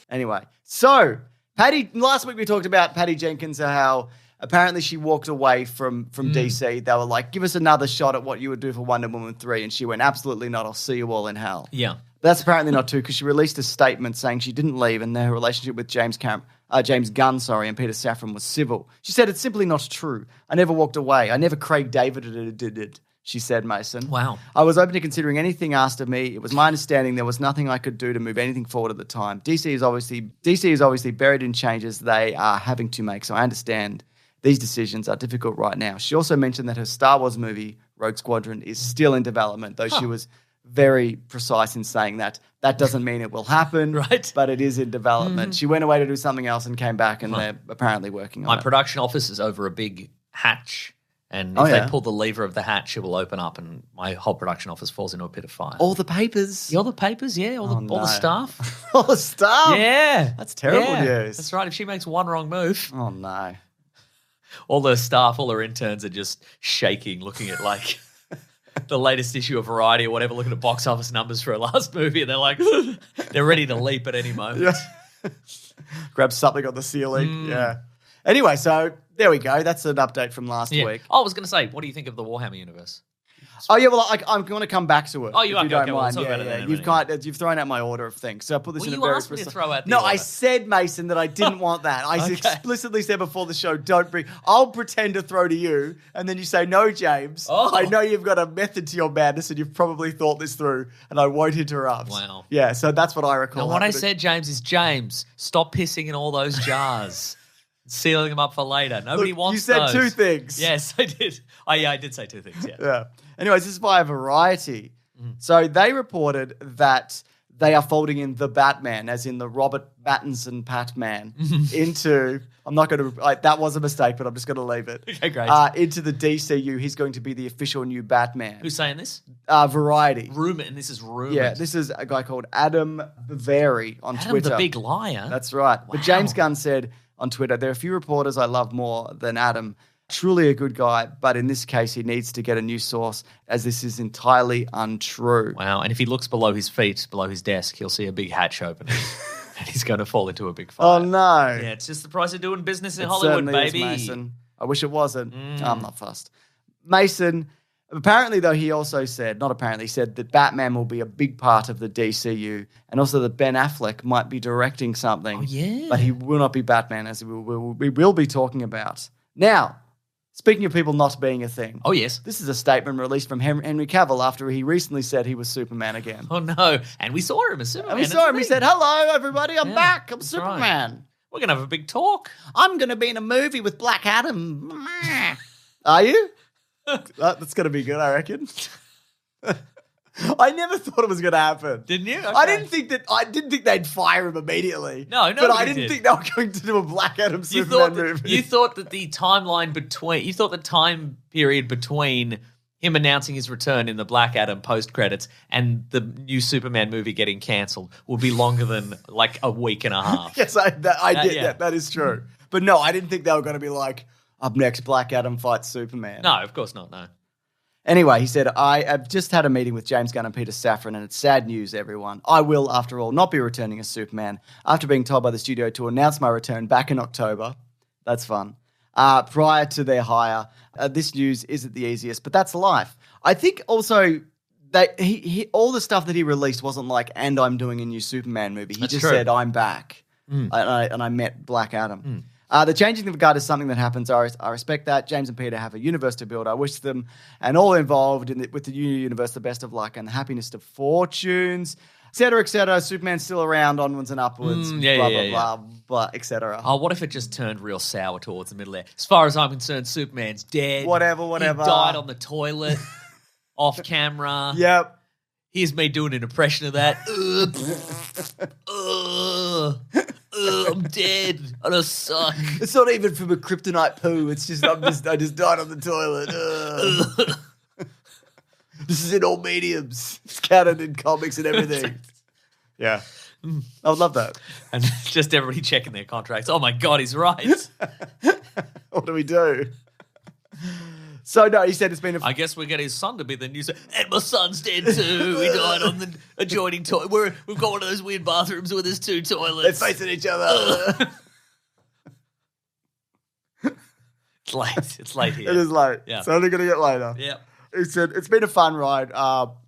Anyway, so last week we talked about Patty Jenkins, how apparently she walked away from DC. They were like, give us another shot at what you would do for Wonder Woman 3. And she went, absolutely not. I'll see you all in hell. Yeah. But that's apparently not true because she released a statement saying she didn't leave and their relationship with James Gunn, and Peter Safran was civil. She said, it's simply not true. I never walked away. I never Craig David did it, she said, Mason. Wow. I was open to considering anything asked of me. It was my understanding there was nothing I could do to move anything forward at the time. DC is obviously buried in changes they are having to make, so I understand these decisions are difficult right now. She also mentioned that her Star Wars movie, Rogue Squadron, is still in development, though she was very precise in saying that. That doesn't mean it will happen, right? But it is in development. She went away to do something else and came back, and they're apparently working on it. My production office is over a big hatch, and if they pull the lever of the hatch, it will open up, and my whole production office falls into a pit of fire. All the papers? All the papers, yeah. All the staff. All the staff? Yeah. That's terrible news. That's right. If she makes one wrong move. Oh, no. All the staff, all her interns are just shaking, looking at like the latest issue of Variety or whatever, looking at box office numbers for her last movie, and they're like, they're ready to leap at any moment. Yeah. Grab something on the ceiling. Yeah. Anyway, so there we go. That's an update from last week. Oh, I was going to say, what do you think of the Warhammer universe? Oh, yeah, well, I'm going to come back to it. Oh, you are? If you don't okay, mind. We'll talk about it then. You've thrown out my order of things. So I put this in a you very asked me to throw out the No, order. I said, Mason, that I didn't want that. I Okay. explicitly said before the show, don't bring... I'll pretend to throw to you, and then you say, no, James. Oh. I know you've got a method to your madness, and you've probably thought this through, and I won't interrupt. Wow. Yeah, so that's what I recall. Now, what I said, James, is James, stop pissing in all those jars. Sealing them up for later. Nobody wants you said those. two things. Yes, I did. Oh, yeah, I did say two things, yeah. Yeah. Anyways, this is via Variety. So they reported that they are folding in the Batman, as in the Robert Pattinson Batman, into... I'm not going to... that was a mistake, but I'm just going to leave it. Okay, great. Into the DCU. He's going to be the official new Batman. Who's saying this? Variety. Rumor, and this is rumor. Yeah, this is a guy called Adam Baveri on Adam Twitter. the big liar. That's right. Wow. But James Gunn said on Twitter, there are a few reporters I love more than Adam. Truly a good guy, but in this case, he needs to get a new source, as this is entirely untrue. Wow, and if he looks below his feet, below his desk, he'll see a big hatch opening. And he's going to fall into a big fire. Oh, no. Yeah, it's just the price of doing business in It Hollywood, certainly is, baby. Mason. I wish it wasn't. I'm not fussed. Mason, apparently, though, he also said, not apparently, he said that Batman will be a big part of the DCU, and also that Ben Affleck might be directing something. Oh, yeah. But he will not be Batman, as we will be talking about. Now, speaking of people not being a thing. Oh, yes. This is a statement released from Henry Cavill after he recently said he was Superman again. Oh, no. And we saw him as Superman. And we saw him. He said, hello, everybody. I'm Yeah, back. I'm that's Superman. right. We're going to have a big talk. I'm going to be in a movie with Black Adam. Are you? That's going to be good, I reckon. I never thought it was going to happen. Didn't you? Okay. I didn't think they'd fire him immediately. No, but I nobody didn't did. think they were going to do a Black Adam You Superman thought that, movie. you thought that the timeline between... You thought the time period between him announcing his return in the Black Adam post-credits and the new Superman movie getting cancelled would be longer than like a week and a half. Yes, I did. yeah. That is true. But no, I didn't think they were going to be like, up next, Black Adam fights Superman. No, of course not, no. Anyway, he said, I have just had a meeting with James Gunn and Peter Safran, and it's sad news, everyone. I will, after all, not be returning as Superman after being told by the studio to announce my return back in October. That's fun. Prior to their hire. This news isn't the easiest, but that's life. I think also that he all the stuff that he released wasn't like, and I'm doing a new Superman movie. He That's just true. said, I'm back. And I met Black Adam. The changing of guard is something that happens. I respect that. James and Peter have a universe to build. I wish them and all involved with the new universe the best of luck and the happiness of fortunes, et cetera, et cetera. Superman's still around, onwards and upwards, blah, blah, et cetera. Oh, what if it just turned real sour towards the middle there? As far as I'm concerned, Superman's dead. Whatever. He died on the toilet, off camera. Yep. Here's me doing an impression of that. I'm dead. I don't suck. It's not even from a kryptonite poo. It's just I just died on the toilet. This is in all mediums. It's canon in comics and everything. Yeah. I would love that. And just everybody checking their contracts. Oh my God, he's right. What do we do? So no, he said it's been I guess we get his son to be the new son. And my son's dead too. He died on the adjoining toilet. We've got one of those weird bathrooms with his 2 toilets. They're facing each other. It's late. It's late here. It is late. Yeah. It's only going to get later. Yeah. He said, it's been a fun ride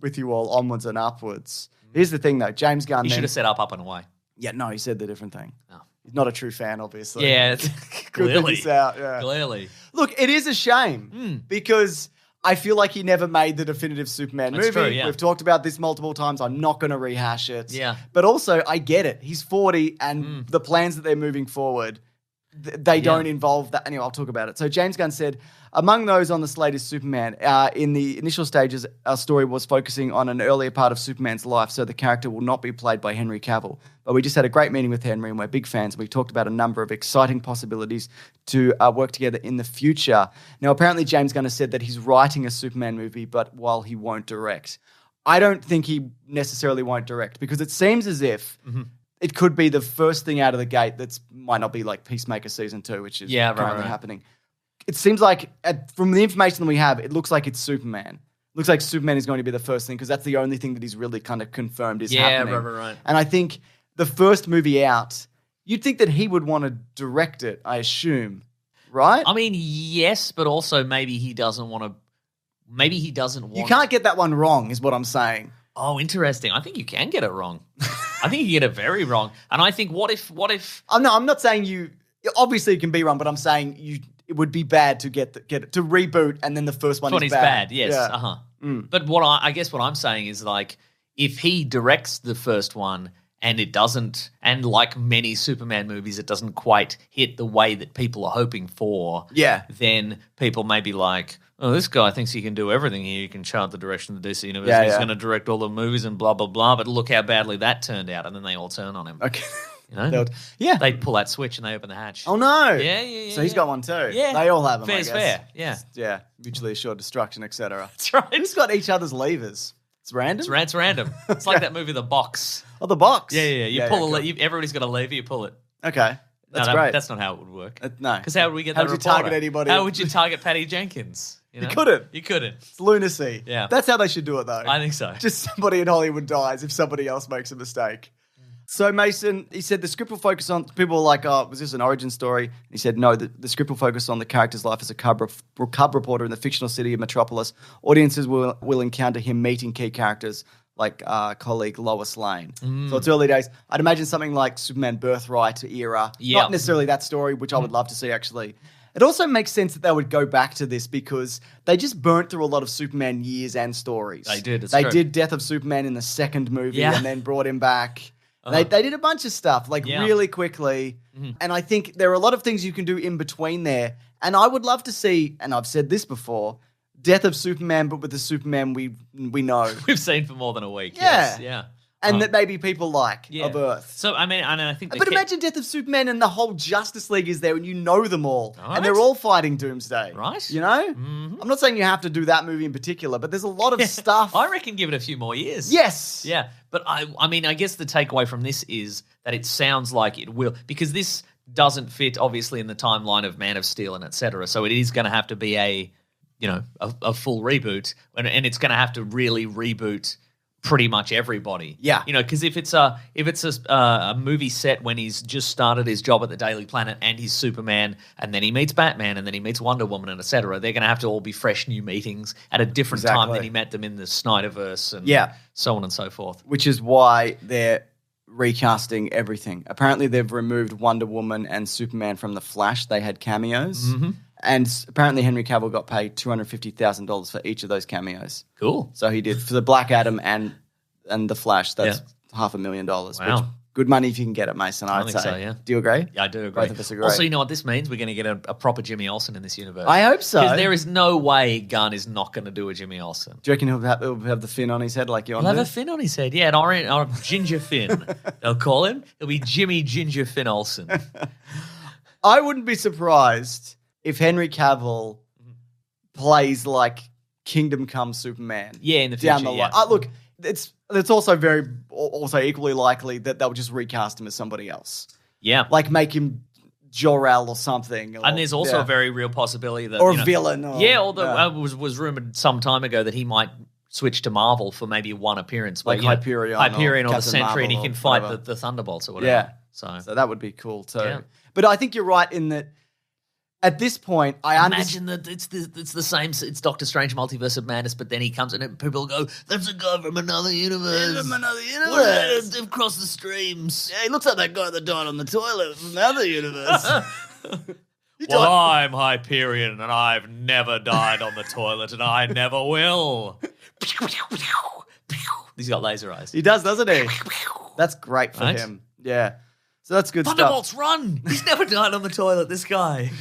with you all onwards and upwards. Here's the thing, though. James Gunn... He should have said up and away. Yeah, no, he said the different thing. Oh. He's not a true fan, obviously. Yeah, Good clearly. that he's out, yeah. Clearly. Look, it is a shame because I feel like he never made the definitive Superman That's movie. true, yeah. We've talked about this multiple times. I'm not going to rehash it. Yeah. But also, I get it. He's 40 and the plans that they're moving forward, they don't involve that. Anyway, I'll talk about it. So James Gunn said, among those on the slate is Superman. In the initial stages, our story was focusing on an earlier part of Superman's life, so the character will not be played by Henry Cavill. But we just had a great meeting with Henry, and we're big fans. We've talked about a number of exciting possibilities to work together in the future. Now, apparently James Gunn has said that he's writing a Superman movie, but while he won't direct. I don't think he necessarily won't direct, because it seems as if it could be the first thing out of the gate that might not be like Peacemaker Season 2, which is currently happening. It seems like, from the information that we have, it looks like it's Superman. It looks like Superman is going to be the first thing because that's the only thing that he's really kind of confirmed is happening. Yeah, right. And I think the first movie out, you'd think that he would want to direct it, I assume, right? I mean, yes, but also maybe he doesn't want to. Maybe he doesn't want. You can't get that one wrong, is what I'm saying. Oh, interesting. I think you can get it wrong. I think you get it very wrong. And I think, what if? I'm not saying you. Obviously, it can be wrong, but I'm saying it would be bad to get it to reboot, and then the first one is bad. Yes. Yeah. But I guess what I'm saying is, like, if he directs the first one and it doesn't, and like many Superman movies, it doesn't quite hit the way that people are hoping for. Yeah. Then people may be like, oh, this guy thinks he can do everything here. He can chart the direction of the DC universe. Yeah, He's going to direct all the movies and blah, blah, blah. But look how badly that turned out. And then they all turn on him. Okay. You know? Yeah. They pull that switch and they open the hatch. Oh, no. Yeah. So he's got one too. Yeah. They all have them, Fair's I guess. fair. Yeah. Yeah. Mutually assured destruction, etc. That's right. Who's got each other's levers? It's random? It's random. It's like that movie, The Box. Oh, the box. Yeah. You pull everybody's got a lever, you pull it. Okay. That's no, great. That's not how it would work. No. Because how would we get How that would you reporter? target anybody? How would you target Patty Jenkins? You couldn't. You couldn't. It's lunacy. Yeah. That's how they should do it, though. I think so. Just somebody in Hollywood dies if somebody else makes a mistake. So Mason, he said the script will focus on, people were like, oh, was this an origin story? He said, no, the script will focus on the character's life as a cub reporter in the fictional city of Metropolis. Audiences will encounter him meeting key characters like colleague Lois Lane. So it's early days. I'd imagine something like Superman Birthright era. Yep. Not necessarily that story, which I would love to see, actually. It also makes sense that they would go back to this because they just burnt through a lot of Superman years and stories. They did, They did Death of Superman in the second movie and then brought him back. They did a bunch of stuff, really quickly. And I think there are a lot of things you can do in between there. And I would love to see, and I've said this before, Death of Superman, but with the Superman we know. We've seen for more than a week. Yeah. Yes. Yeah. And that maybe people like of Earth. So, I mean, I think... But imagine Death of Superman and the whole Justice League is there and you know them all. Right. And they're all fighting Doomsday. Right. You know? I'm not saying you have to do that movie in particular, but there's a lot of stuff. I reckon give it a few more years. Yes. Yeah. But I mean, I guess the takeaway from this is that it sounds like it will, because this doesn't fit, obviously, in the timeline of Man of Steel and et cetera. So it is going to have to be a full reboot, and it's going to have to really reboot pretty much everybody. Yeah. Because if it's a movie set when he's just started his job at the Daily Planet and he's Superman, and then he meets Batman, and then he meets Wonder Woman, and etc., they're going to have to all be fresh new meetings at a different time than he met them in the Snyderverse and so on and so forth. Which is why they're recasting everything. Apparently they've removed Wonder Woman and Superman from The Flash. They had cameos. And apparently Henry Cavill got paid $250,000 for each of those cameos. Cool. So he did for the Black Adam and The Flash. That's $500,000. Wow. Which, good money if you can get it, Mason. I I'd think say. so, yeah. Do you agree? Yeah, I do agree. Both of us agree. Also, you know what this means? We're going to get a proper Jimmy Olsen in this universe. I hope so. Because there is no way Gunn is not going to do a Jimmy Olsen. Do you reckon he'll have the fin on his head like you on He'll have a fin on his head. Yeah, an orange or ginger fin. They'll call him. It'll be Jimmy Ginger Fin Olsen. I wouldn't be surprised if Henry Cavill plays like Kingdom Come Superman. Yeah, in the future. Down the line. Look, it's also equally likely that they'll just recast him as somebody else. Yeah. Like make him Jor-El or something. And there's also a very real possibility that... Or a villain. Although it was rumored some time ago that he might switch to Marvel for maybe one appearance. Like Hyperion or the Captain Sentry, Marvel and he can fight the Thunderbolts or whatever. Yeah. So that would be cool too. Yeah. But I think you're right in that at this point, I imagine that it's the same. It's Doctor Strange Multiverse of Madness, but then he comes in and people go, "That's a guy from another universe. From another universe. They've crossed the streams. Yeah, he looks like that guy that died on the toilet from another universe." Well, I'm Hyperion, and I've never died on the toilet, and I never will. He's got laser eyes. He does, doesn't he? That's great for him. Yeah. So that's good Thunderbolts, stuff. run! He's never died on the toilet, this guy.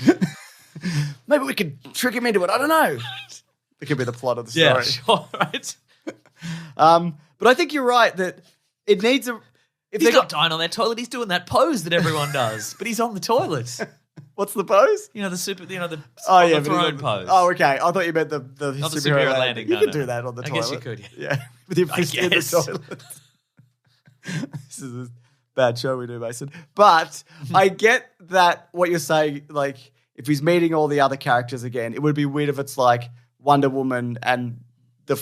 Maybe we could trick him into it. I don't know. It could be the plot of the story. Yeah, sure, right? But I think you're right that it needs a... He's not dying on that toilet. He's doing that pose that everyone does, but he's on the toilet. What's the pose? The throne pose. Oh, okay. I thought you meant the superhero landing. You could do that on the toilet. I guess you could. Yeah. With your fist in the toilet. This is a bad show we do, Mason. But I get that what you're saying, like, if he's meeting all the other characters again, it would be weird if it's like Wonder Woman and the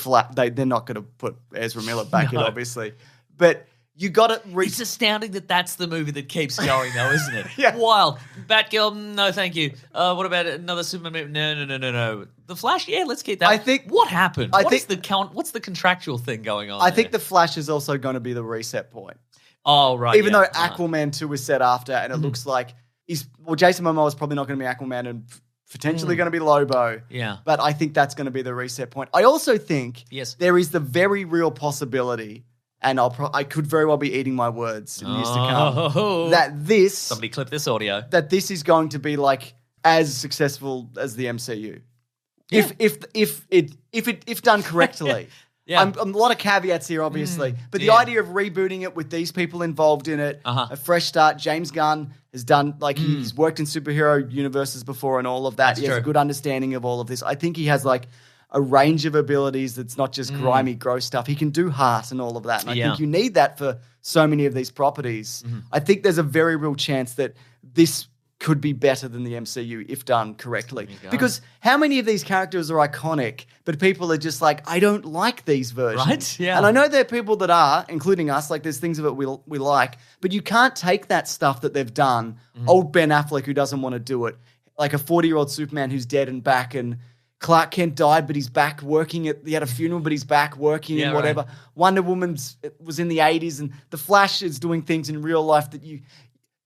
they're not going to put Ezra Miller back in, obviously. But you got to... It's astounding that that's the movie that keeps going, though, isn't it? Yeah. Wild. Batgirl, no, thank you. What about another Superman movie? No. The Flash, yeah, let's keep that. I think... What happened? What's the contractual thing going on I think the Flash is also going to be the reset point. Oh, right. Even though Aquaman 2 was set after, and it looks like Jason Momoa is probably not going to be Aquaman and potentially going to be Lobo. Yeah. But I think that's going to be the reset point. I also think there is the very real possibility, and I could very well be eating my words in years to come, that somebody clip this audio. That this is going to be like as successful as the MCU. Yeah. If done correctly. Yeah. A lot of caveats here, obviously. But the idea of rebooting it with these people involved in it, a fresh start. James Gunn has done, he's worked in superhero universes before and all of that. He has a good understanding of all of this. I think he has, a range of abilities that's not just grimy, gross stuff. He can do heart and all of that. And I think you need that for so many of these properties. I think there's a very real chance that this could be better than the MCU if done correctly. Because how many of these characters are iconic, but people are just like, I don't like these versions. Right? Yeah. And I know there are people that are, including us, there's things of it we like, but you can't take that stuff that they've done, old Ben Affleck who doesn't want to do it, like a 40-year-old Superman who's dead and back, and Clark Kent died, but he's back working he had a funeral, but he's back working and whatever. Right. Wonder Woman was in the 80s, and The Flash is doing things in real life that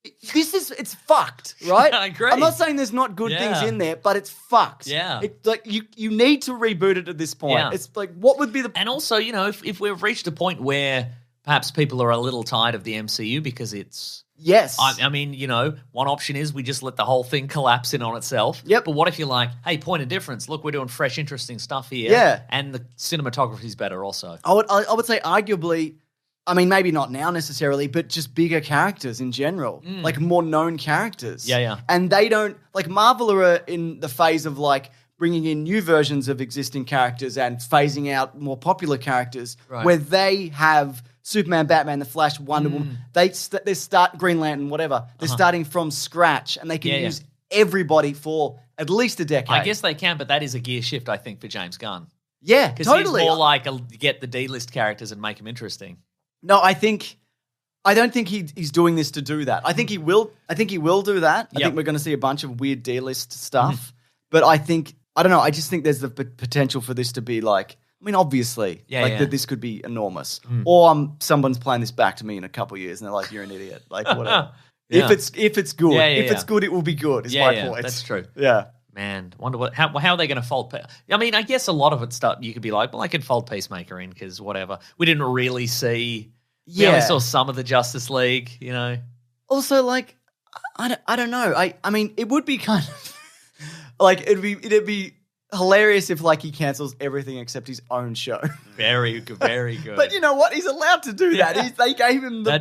it's fucked, right? I agree. I'm not saying there's not good things in there, but it's fucked. Yeah. You need to reboot it at this point. Yeah. It's what would be the... And also, if we've reached a point where perhaps people are a little tired of the MCU because it's... Yes. I mean, one option is we just let the whole thing collapse in on itself. Yep. But what if you're like, hey, point of difference, look, we're doing fresh, interesting stuff here. Yeah. And the cinematography's better also. I would say arguably... I mean, maybe not now necessarily, but just bigger characters in general, more known characters. Yeah. And they don't, Marvel are in the phase of bringing in new versions of existing characters and phasing out more popular characters, where they have Superman, Batman, The Flash, Wonder Woman. They start Green Lantern, whatever. They're starting from scratch, and they can use everybody for at least a decade. I guess they can, but that is a gear shift, I think, for James Gunn. Yeah, because totally. He's more get the D-list characters and make them interesting. No, I don't think he's doing this to do that. I think he will do that. I think we're going to see a bunch of weird D-list stuff. But I don't know. I just think there's the potential for this to be obviously, that this could be enormous. Or someone's playing this back to me in a couple of years and they're like, you're an idiot. Whatever. If it's good, it's good, it will be good, is my point. That's true. Yeah. Man, wonder how are they going to fold? I mean, I guess a lot of it stuff you could be like, well, I could fold Peacemaker in because whatever. We didn't really see. We only saw some of the Justice League, Also, I don't know. I mean, it would be kind of it'd be hilarious if he cancels everything except his own show. Very good, very good. But you know what? He's allowed to do that. They gave him the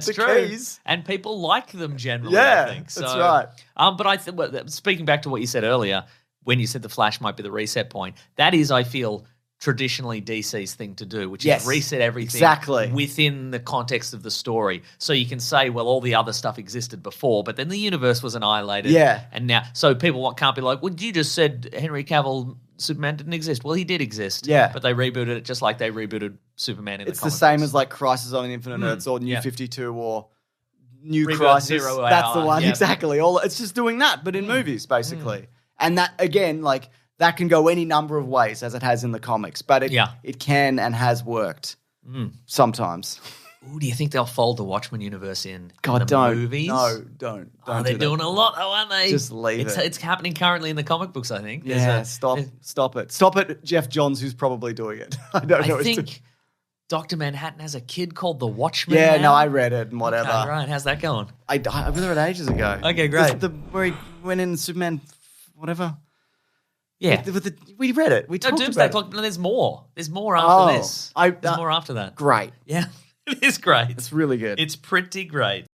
keys, and people like them generally. Yeah, I think. So, that's right. But speaking back to what you said earlier, when you said the Flash might be the reset point, that is, I feel, traditionally DC's thing to do, which Yes, is reset everything exactly. within the context of the story. So you can say, well, all the other stuff existed before, but then the universe was annihilated. Yeah. And now, so people can't be like, well, you just said Henry Cavill Superman didn't exist. Well, he did exist. Yeah. But they rebooted it just like they rebooted Superman in It's the the comic same books. as like Crisis on Infinite Earths or New 52 or New Rebirth Crisis. Zero That's the Hour, one, yeah. exactly. It's just doing that, but in movies, basically. And that, again, like, that can go any number of ways, as it has in the comics, but it can and has worked sometimes. Ooh, do you think they'll fold the Watchmen universe in God, the don't. movies? No, don't. Oh, they're doing a lot, though, aren't they? Just leave it. It's happening currently in the comic books, I think. Yeah, stop it. Stop it, Jeff Johns, who's probably doing it. I don't know. I think Dr. Manhattan has a kid called the Watchman. Yeah, now. no, I read it and whatever. Okay, right, how's that going? I read it ages ago. Okay, great. Where he went in Superman, whatever. Yeah. We read it. We No, talked Doomsday about it. Clock, no, there's more. There's more after this. There's more after that. Great. Yeah, it is great. It's really good. It's pretty great.